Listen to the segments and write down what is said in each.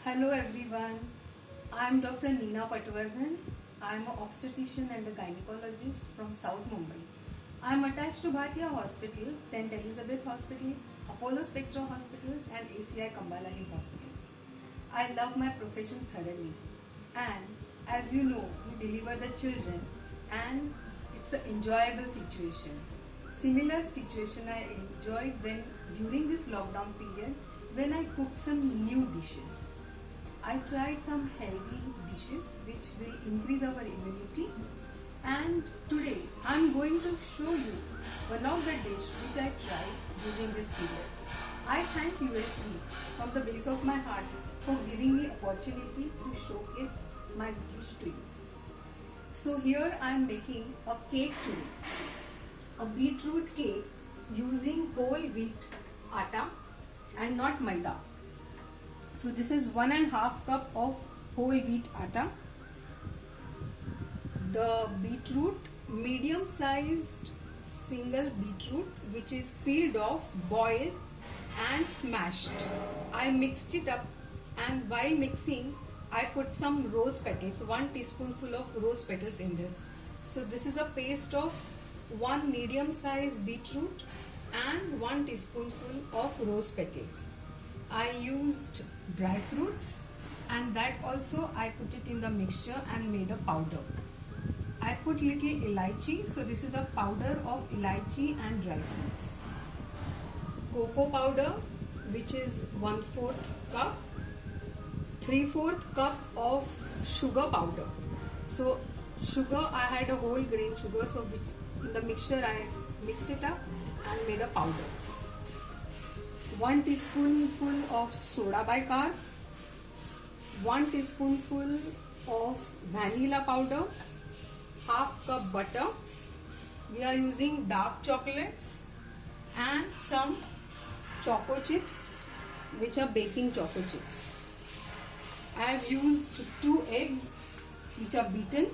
Hello everyone, I am Dr. Neena Patwardhan. I am an obstetrician and a gynecologist from South Mumbai. I am attached to Bhatia Hospital, St. Elizabeth Hospital, Apollo Spectra Hospitals and ACI Kambala Hill Hospitals. I love my profession thoroughly and as you know, we deliver the children and it's an enjoyable situation. Similar situation I enjoyed when during this lockdown period when I cooked some new dishes. I tried some healthy dishes which will increase our immunity and today I am going to show you one of the dish which I tried during this period. I thank USP from the base of my heart for giving me opportunity to showcase my dish to you. So here I am making a cake today, a beetroot cake using whole wheat atta and not maida. So this is 1.5 cup of whole wheat atta. The beetroot, medium sized single beetroot which is peeled off, boiled and smashed. I mixed it up and while mixing I put some rose petals, 1 teaspoonful of rose petals in this. So this is a paste of 1 medium sized beetroot and 1 teaspoonful of rose petals. I used dry fruits and that also I put it in the mixture and made a powder. I put little elaichi, so this is a powder of elaichi and dry fruits. Cocoa powder which is 1/4 cup, 3/4 cup of sugar powder. So sugar I had a whole grain sugar, so in the mixture I mix it up and made a powder. 1 teaspoonful of soda bicarb, 1 teaspoonful of vanilla powder, 1/2 cup butter. We are using dark chocolates and some choco chips which are baking choco chips. I have used 2 eggs which are beaten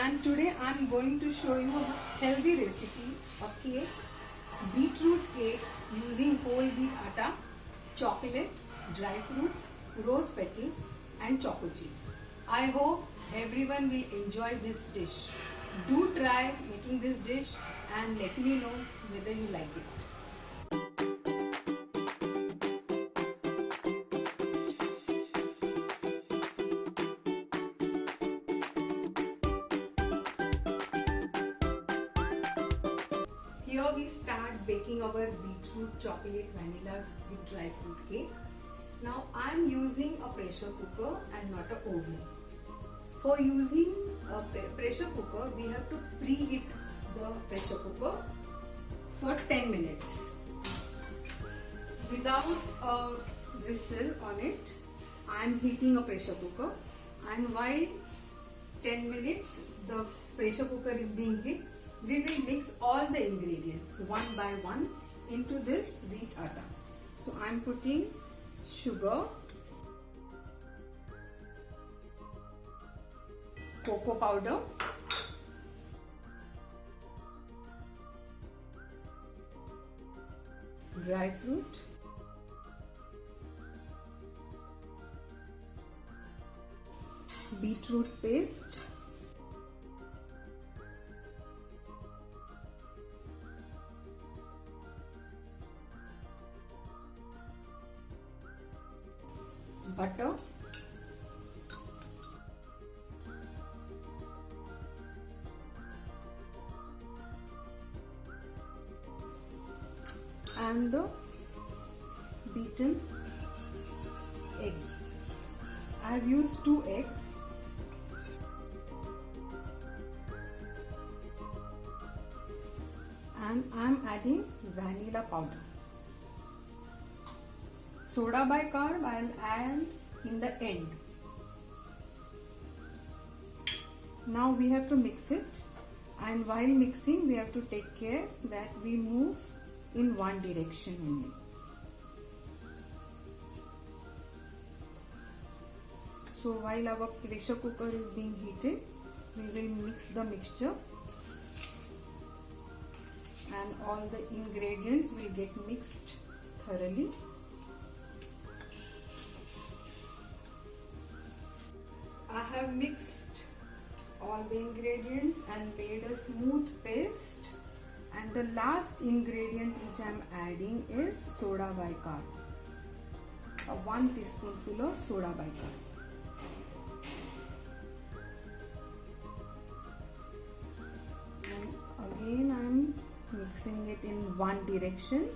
and today I am going to show you a healthy recipe, a cake, beetroot cake using whole wheat atta, chocolate, dry fruits, rose petals and choco chips. I hope everyone will enjoy this dish. Do try making this dish and let me know whether you like it. Here we start baking our beetroot chocolate vanilla with dry fruit cake. Now I am using a pressure cooker and not an oven. For using a pressure cooker, we have to preheat the pressure cooker for 10 minutes. Without a whistle on it, I am heating a pressure cooker and while 10 minutes the pressure cooker is being heated, we will mix all the ingredients one by one into this wheat atta. So I am putting sugar, cocoa powder, dry fruit, beetroot paste, butter, and the beaten eggs. I have used 2 eggs. And I am adding vanilla powder. Soda bicarb I will add in the end. Now we have to mix it and while mixing we have to take care that we move in one direction only. So while our pressure cooker is being heated, we will mix the mixture and all the ingredients will get mixed thoroughly. have mixed all the ingredients and made a smooth paste, and the last ingredient which I am adding is soda bicarb. 1 teaspoonful of soda bicarb. And again I am mixing it in one direction.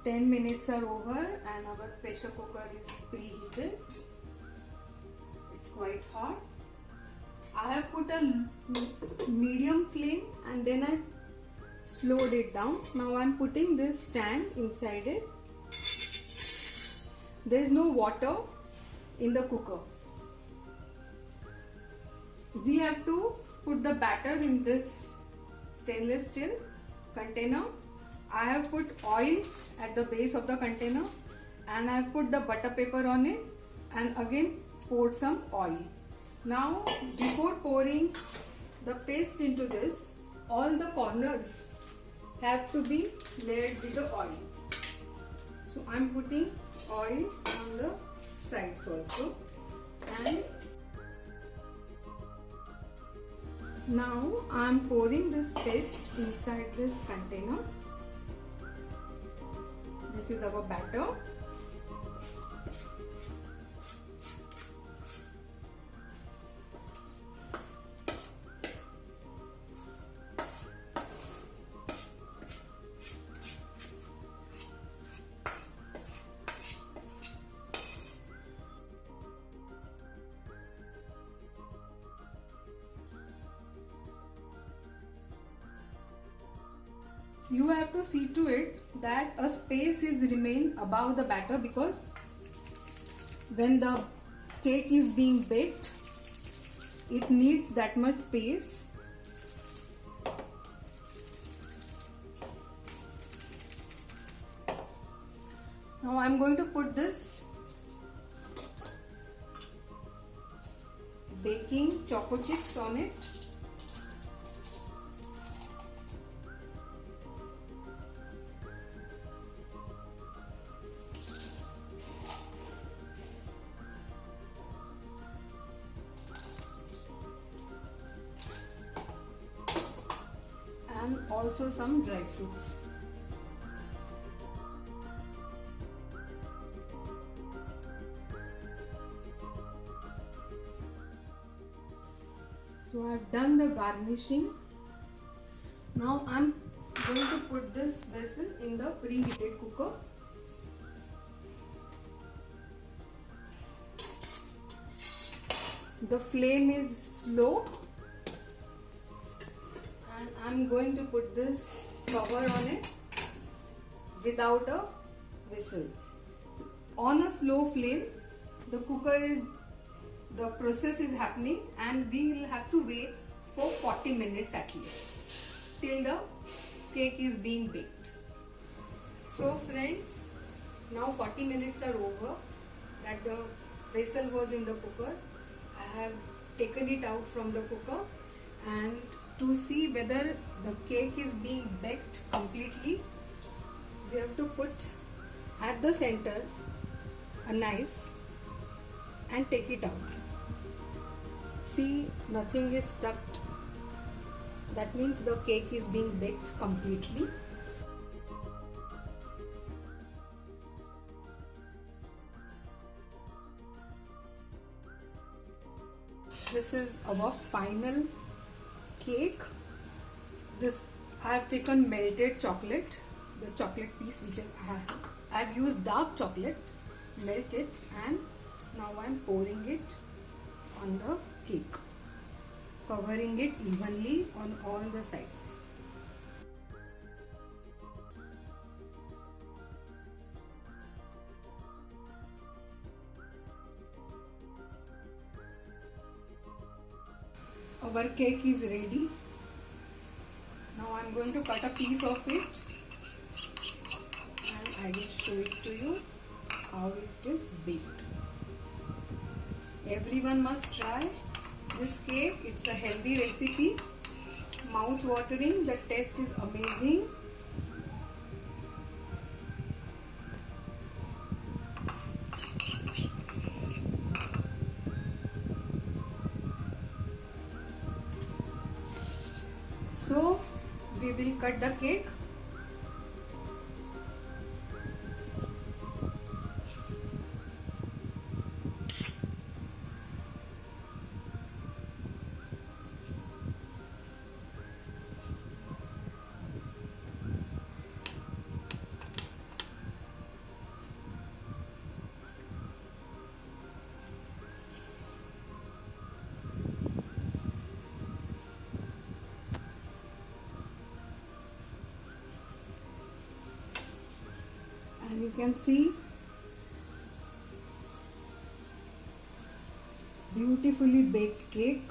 Ten minutes are over and our pressure cooker is preheated. It's quite hot. I have put a medium flame and then I slowed it down. Now I'm putting this stand inside it. There is no water in the cooker. We have to put the batter in this stainless steel container. I have put oil at the base of the container and I have put the butter paper on it and again poured some oil. Now before pouring the paste into this, all the corners have to be layered with the oil. So I am putting oil on the sides also, and now I am pouring this paste inside this container. This is our batter. You have to see to it that a space is remain above the batter, because when the cake is being baked, it needs that much space. Now I am going to put this baking choco chips on it. And also some dry fruits. So I have done the garnishing. Now I am going to put this vessel in the preheated cooker. The flame is slow. I'm going to put this cover on it without a whistle. On a slow flame, the process is happening, and we will have to wait for 40 minutes at least till the cake is being baked. So friends, now 40 minutes are over that the vessel was in the cooker. I have taken it out from the cooker, and to see whether the cake is being baked completely, we have to put at the center a knife and take it out. See, nothing is stuck. That means the cake is being baked completely. This is our final cake. This I have taken melted chocolate, the chocolate piece which I have used dark chocolate, melt it, and now I am pouring it on the cake, covering it evenly on all the sides. Our cake is ready. Now I am going to cut a piece of it and I will show it to you. how it is baked. Everyone must try this cake. It's a healthy recipe, mouth watering. The taste is amazing. So we will cut the cake. And you can see beautifully baked cake.